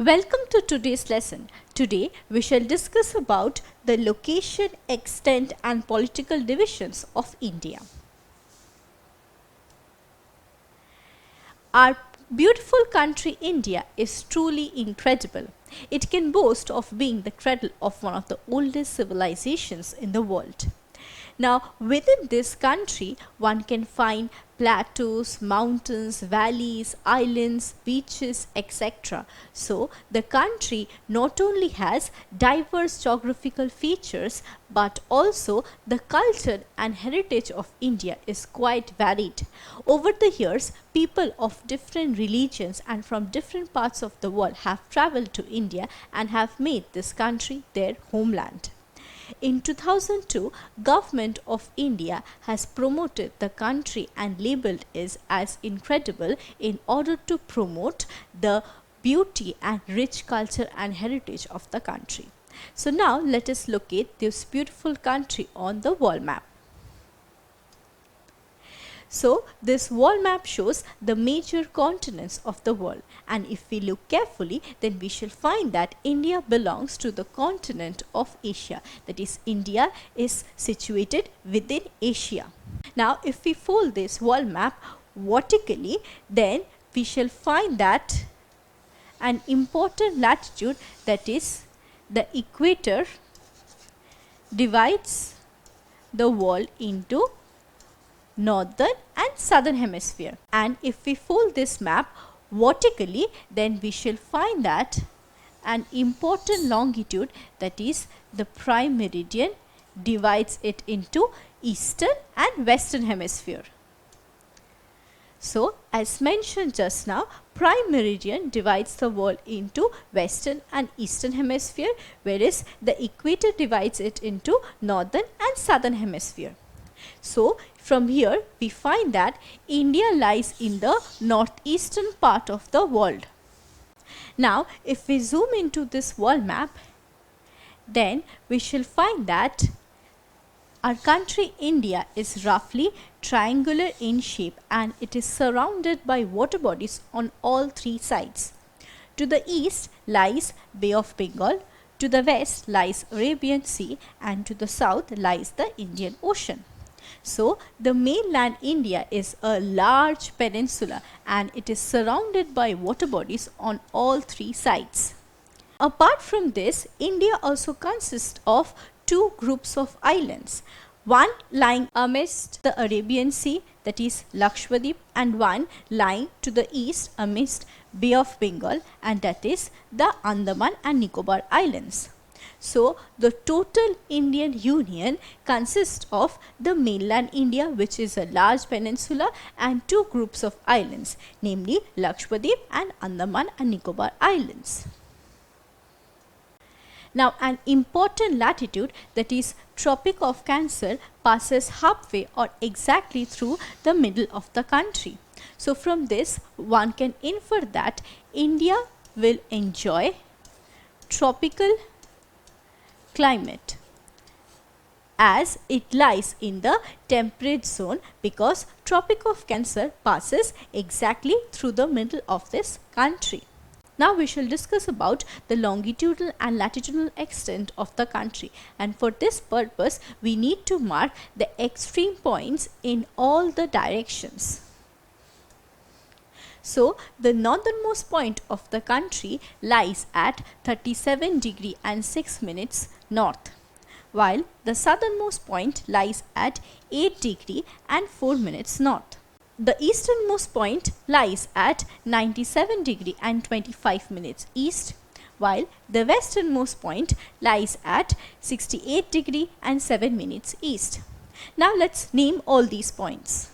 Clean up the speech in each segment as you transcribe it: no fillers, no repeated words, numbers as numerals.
Welcome to today's lesson. Today we shall discuss about the location, extent and political divisions of India. Our beautiful country India is truly incredible. It can boast of being the cradle of one of the oldest civilizations in the world. Now, within this country, one can find plateaus, mountains, valleys, islands, beaches, etc. So, the country not only has diverse geographical features, but also the culture and heritage of India is quite varied. Over the years, people of different religions and from different parts of the world have traveled to India and have made this country their homeland. In 2002, Government of India has promoted the country and labelled it as incredible in order to promote the beauty and rich culture and heritage of the country. So now let us locate this beautiful country on the world map. So this world map shows the major continents of the world, and if we look carefully, then we shall find that India belongs to the continent of Asia. That is, India is situated within Asia. Now if we fold this world map vertically, then we shall find that an important latitude, that is the equator, divides the world into northern and southern hemisphere. And if we fold this map vertically, then we shall find that an important longitude, that is the prime meridian, divides it into eastern and western hemisphere. So as mentioned just now, prime meridian divides the world into western and eastern hemisphere, whereas the equator divides it into northern and southern hemisphere. So from here we find that India lies in the northeastern part of the world. Now if we zoom into this world map, then we shall find that our country India is roughly triangular in shape, and it is surrounded by water bodies on all three sides. To the east lies Bay of Bengal, to the west lies Arabian Sea, and to the south lies the Indian Ocean. So the mainland India is a large peninsula, and it is surrounded by water bodies on all three sides. Apart from this, India also consists of two groups of islands, one lying amidst the Arabian Sea, that is Lakshadweep, and one lying to the east amidst Bay of Bengal, and that is the Andaman and Nicobar Islands. So the total Indian Union consists of the mainland India, which is a large peninsula, and two groups of islands, namely Lakshadweep and Andaman and Nicobar Islands. Now an important latitude, that is Tropic of Cancer, passes halfway or exactly through the middle of the country. So from this one can infer that India will enjoy tropical climate as it lies in the temperate zone, because Tropic of Cancer passes exactly through the middle of this country. Now we shall discuss about the longitudinal and latitudinal extent of the country, and for this purpose we need to mark the extreme points in all the directions. So the northernmost point of the country lies at 37 degree and 6 minutes north, while the southernmost point lies at 8 degree and 4 minutes north. The easternmost point lies at 97 degree and 25 minutes east, while the westernmost point lies at 68 degree and 7 minutes east. Now let's name all these points.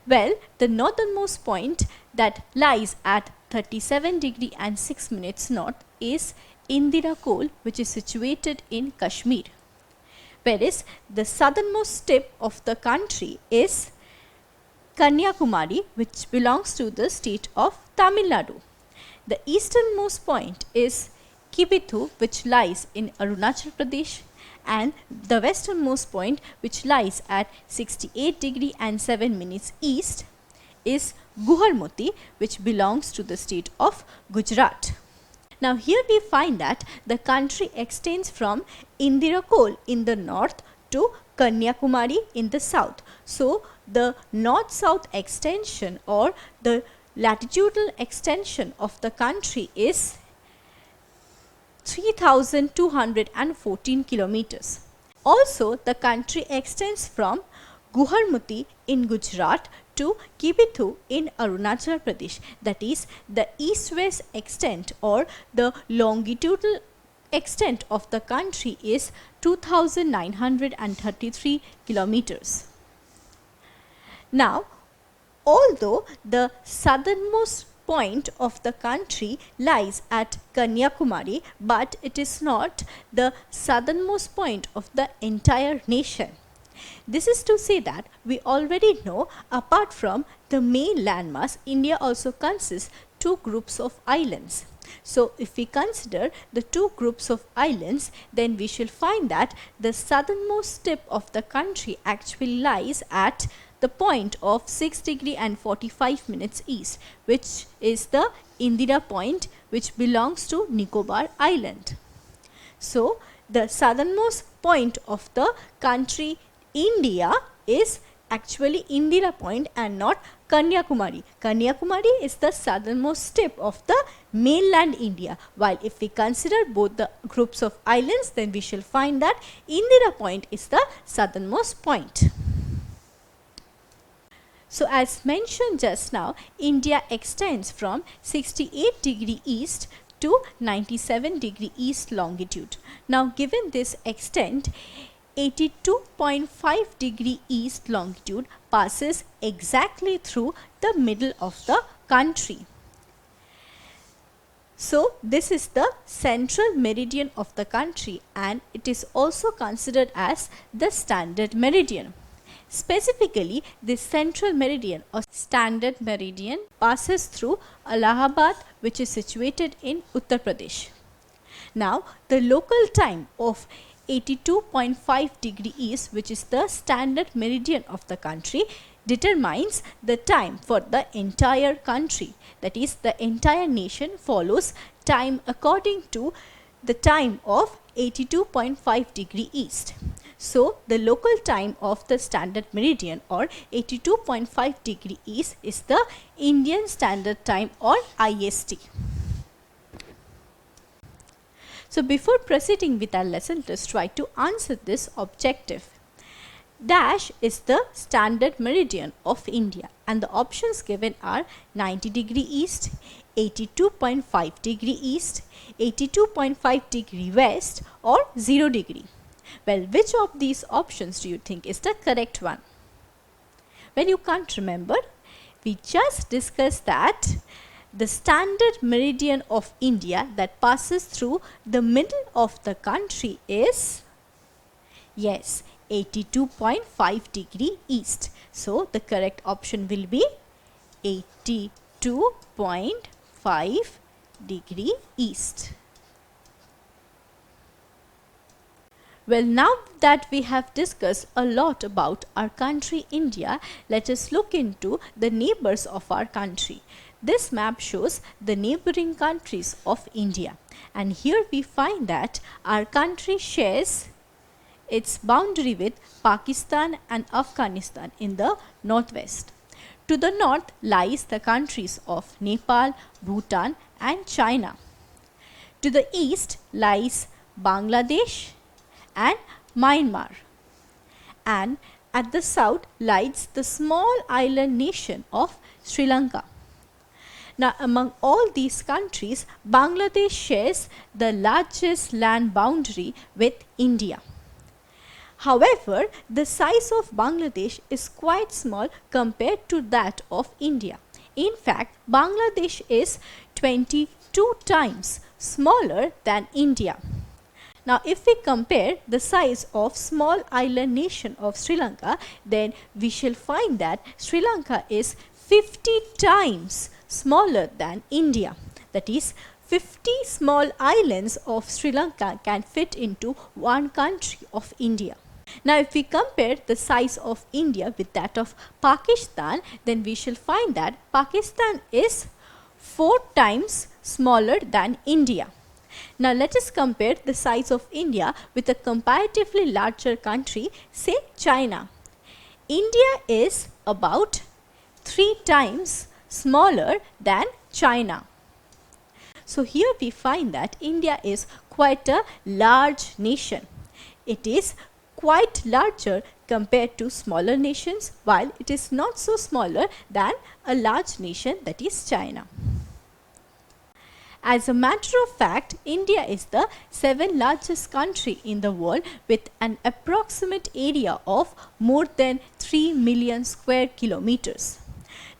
Well, the northernmost point that lies at 37 degree and 6 minutes north is Indira Col, which is situated in Kashmir, whereas the southernmost tip of the country is Kanyakumari, which belongs to the state of Tamil Nadu. The easternmost point is Kibithu, which lies in Arunachal Pradesh, and the westernmost point, which lies at 68 degree and 7 minutes east, is Guharmati, which belongs to the state of Gujarat. Now here we find that the country extends from Indirakol in the north to Kanyakumari in the south. So the north-south extension or the latitudinal extension of the country is 3214 kilometers. Also, the country extends from Guharmati in Gujarat to Kibithu in Arunachal Pradesh. That is, the east-west extent or the longitudinal extent of the country is 2933 kilometers. Now, although the southernmost point of the country lies at Kanyakumari, but it is not the southernmost point of the entire nation. This is to say that we already know, apart from the main landmass, India also consists two groups of islands. So if we consider the two groups of islands, then we shall find that the southernmost tip of the country actually lies at the point of 6 degree and 45 minutes east, which is the Indira point, which belongs to Nicobar Island. So the southernmost point of the country India is actually Indira point and not Kanyakumari. Kanyakumari is the southernmost tip of the mainland India, while if we consider both the groups of islands, then we shall find that Indira point is the southernmost point. So as mentioned just now, India extends from 68 degree east to 97 degree east longitude. Now given this extent, 82.5 degree east longitude passes exactly through the middle of the country. So this is the central meridian of the country, and it is also considered as the standard meridian. Specifically, this central meridian or standard meridian passes through Allahabad, which is situated in Uttar Pradesh. Now, the local time of 82.5 degree east, which is the standard meridian of the country, determines the time for the entire country. That is, the entire nation follows time according to the time of 82.5 degree east. So the local time of the standard meridian or 82.5 degree east is the Indian Standard Time or IST. So before proceeding with our lesson, let's try to answer this objective. Dash is the standard meridian of India, and the options given are 90 degree east, 82.5 degree east, 82.5 degree west or 0 degree. Well, which of these options do you think is the correct one? Well, you can't remember. We just discussed that the standard meridian of India that passes through the middle of the country is, yes, 82.5 degree east. So the correct option will be 82.5 degree east. Well, now that we have discussed a lot about our country India, let us look into the neighbors of our country. This map shows the neighboring countries of India, and here we find that our country shares its boundary with Pakistan and Afghanistan in the northwest. To the north lies the countries of Nepal, Bhutan and China. To the east lies Bangladesh and Myanmar, and at the south lies the small island nation of Sri Lanka. Now, among all these countries, Bangladesh shares the largest land boundary with India. However, the size of Bangladesh is quite small compared to that of India. In fact, Bangladesh is 22 times smaller than India. Now, if we compare the size of small island nation of Sri Lanka, then we shall find that Sri Lanka is 50 times smaller than India. That is, 50 small islands of Sri Lanka can fit into one country of India. Now if we compare the size of India with that of Pakistan, then we shall find that Pakistan is 4 times smaller than India. Now let us compare the size of India with a comparatively larger country, say China. India is about 3 times smaller than China. So here we find that India is quite a large nation. It is quite larger compared to smaller nations, while it is not so smaller than a large nation, that is China. As a matter of fact, India is the 7th largest country in the world with an approximate area of more than 3 million square kilometers.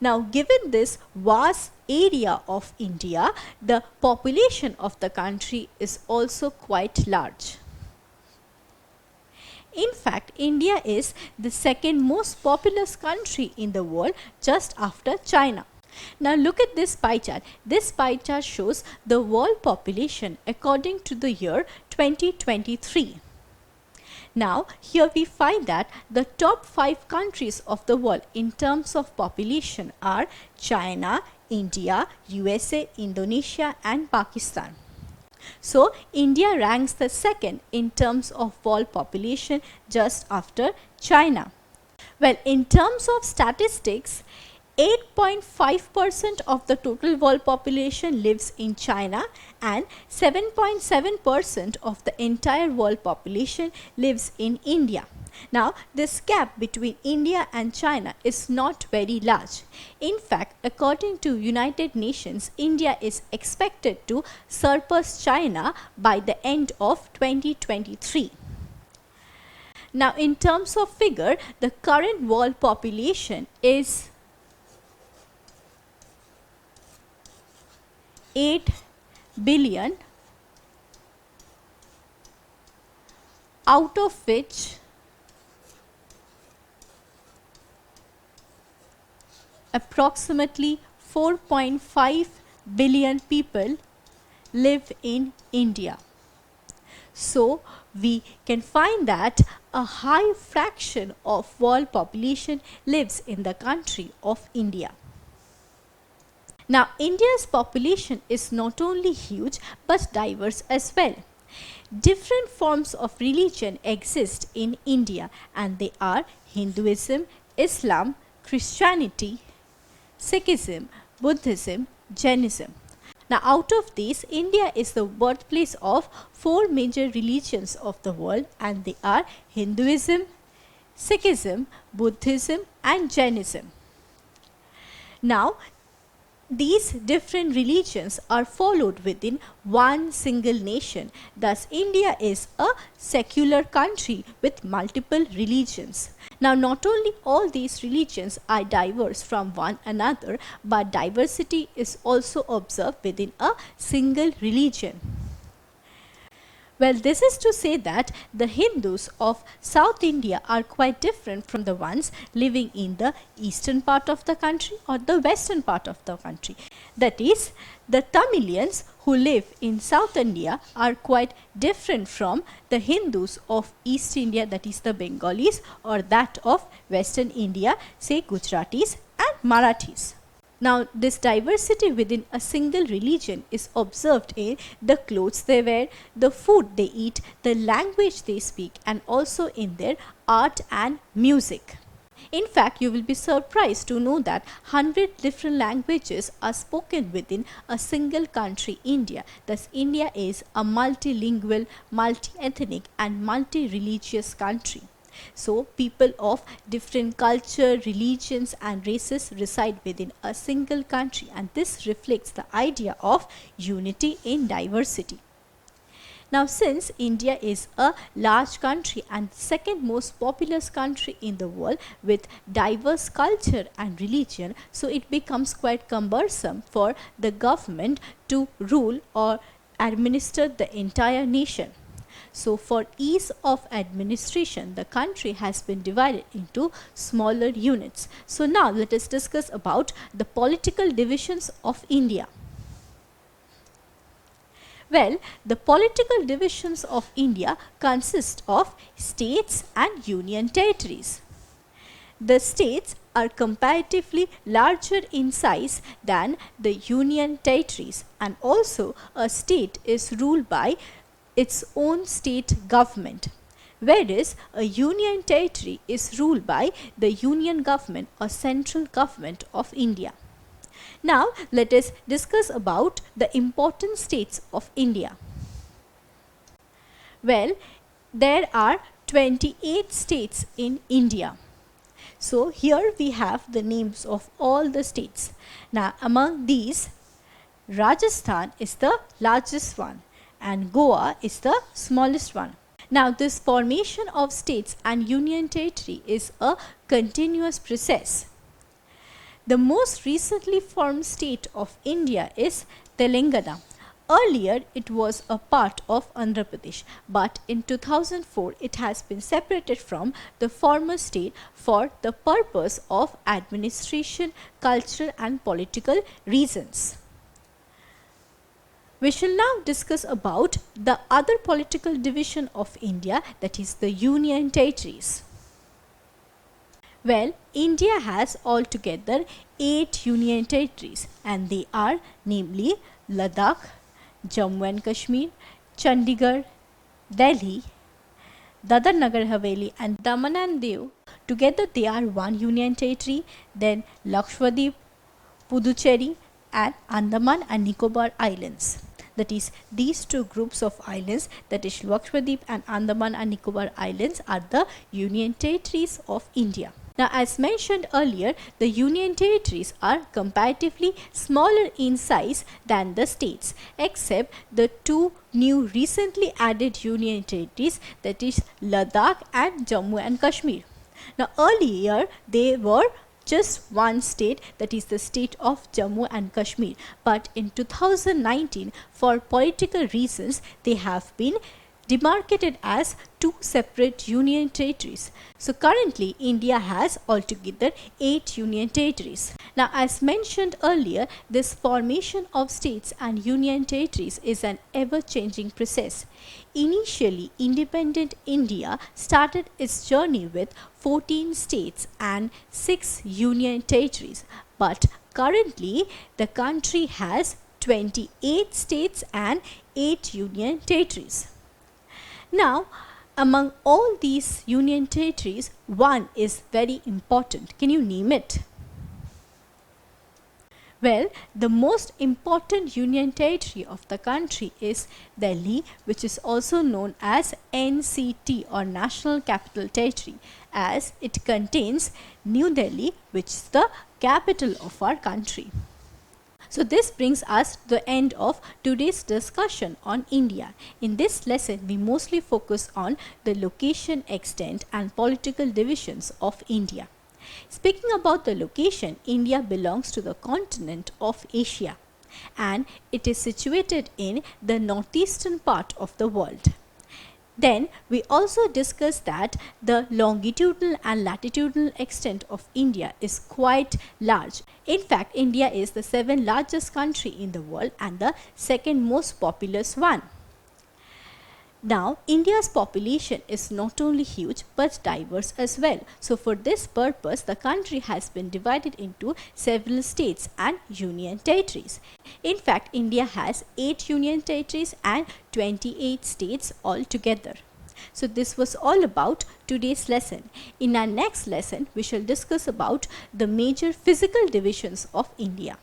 Now, given this vast area of India, the population of the country is also quite large. In fact, India is the 2nd most populous country in the world, just after China. Now look at this pie chart. This pie chart shows the world population according to the year 2023. Now here we find that the top 5 countries of the world in terms of population are China, India, USA, Indonesia and Pakistan. So India ranks the 2nd in terms of world population, just after China. Well, in terms of statistics, 8.5% of the total world population lives in China and 7.7% of the entire world population lives in India. Now, this gap between India and China is not very large. In fact, according to United Nations, India is expected to surpass China by the end of 2023. Now, in terms of figure, the current world population is 8 billion, out of which approximately 4.5 billion people live in India. So we can find that a high fraction of world population lives in the country of India. Now, India's population is not only huge but diverse as well. Different forms of religion exist in India, and they are Hinduism, Islam, Christianity, Sikhism, Buddhism, Jainism. Now, out of these, India is the birthplace of 4 major religions of the world, and they are Hinduism, Sikhism, Buddhism and Jainism. Now, these different religions are followed within one single nation. Thus, India is a secular country with multiple religions. Now, not only all these religions are diverse from one another, but diversity is also observed within a single religion. Well, this is to say that the Hindus of South India are quite different from the ones living in the eastern part of the country or the western part of the country. That is, the Tamilians who live in South India are quite different from the Hindus of East India, that is the Bengalis, or that of Western India, say Gujaratis and Marathis. Now, this diversity within a single religion is observed in the clothes they wear, the food they eat, the language they speak, and also in their art and music. In fact, you will be surprised to know that 100 different languages are spoken within a single country, India. Thus, India is a multilingual, multi-ethnic and multi-religious country. So, people of different culture, religions and races reside within a single country, and this reflects the idea of unity in diversity. Now, since India is a large country and second most populous country in the world with diverse culture and religion, so it becomes quite cumbersome for the government to rule or administer the entire nation. So, for ease of administration, the country has been divided into smaller units. So, now let us discuss about the political divisions of India. Well, the political divisions of India consist of states and union territories. The states are comparatively larger in size than the union territories, and also a state is ruled by its own state government, whereas a union territory is ruled by the union government or central government of India. Now let us discuss about the important states of India. Well, there are 28 states in India. So here we have the names of all the states. Now among these, Rajasthan is the largest one and Goa is the smallest one. Now this formation of states and union territory is a continuous process. The most recently formed state of India is Telangana. Earlier it was a part of Andhra Pradesh, but in 2004 it has been separated from the former state for the purpose of administration, cultural and political reasons. We shall now discuss about the other political division of India, that is the union territories. Well, India has altogether 8 union territories, and they are namely Ladakh, Jammu and Kashmir, Chandigarh, Delhi, Dadar Nagar Haveli and Daman and Diu. Together they are one union territory. Then Lakshadweep, Puducherry and Andaman and Nicobar Islands. That is, these two groups of islands, that is Lakshadweep and Andaman and Nicobar Islands, are the union territories of India. Now as mentioned earlier, the union territories are comparatively smaller in size than the states, except the two new recently added union territories, that is Ladakh and Jammu and Kashmir. Now earlier they were just one state, that is the state of Jammu and Kashmir, but in 2019 for political reasons they have been demarcated as two separate union territories. So currently India has altogether 8 union territories. Now as mentioned earlier, this formation of states and union territories is an ever-changing process. Initially, independent India started its journey with 14 states and 6 union territories, but currently the country has 28 states and 8 union territories. Now, among all these union territories, one is very important. Can you name it? Well, the most important union territory of the country is Delhi, which is also known as NCT or National Capital Territory, as it contains New Delhi, which is the capital of our country. So this brings us to the end of today's discussion on India. In this lesson, we mostly focus on the location, extent and political divisions of India. Speaking about the location, India belongs to the continent of Asia and it is situated in the northeastern part of the world. Then we also discussed that the longitudinal and latitudinal extent of India is quite large. In fact, India is the 7th largest country in the world and the 2nd most populous one. Now, India's population is not only huge but diverse as well. So for this purpose, the country has been divided into several states and union territories. In fact, India has 8 union territories and 28 states altogether. So this was all about today's lesson. In our next lesson, we shall discuss about the major physical divisions of India.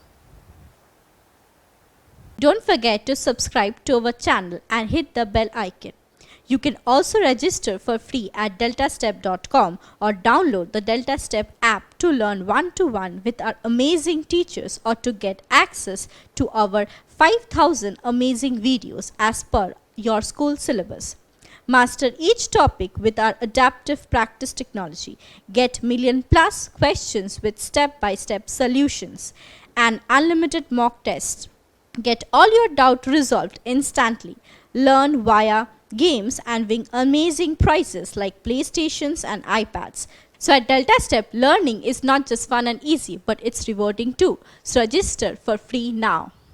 Don't forget to subscribe to our channel and hit the bell icon. You can also register for free at DeltaStep.com or download the DeltaStep app to learn one-to-one with our amazing teachers or to get access to our 5,000 amazing videos as per your school syllabus. Master each topic with our adaptive practice technology. Get million-plus questions with step-by-step solutions and unlimited mock tests. Get all your doubt resolved instantly. Learn via games and win amazing prizes like PlayStations and iPads. So at DeltaStep, learning is not just fun and easy, but it's rewarding too. So register for free now.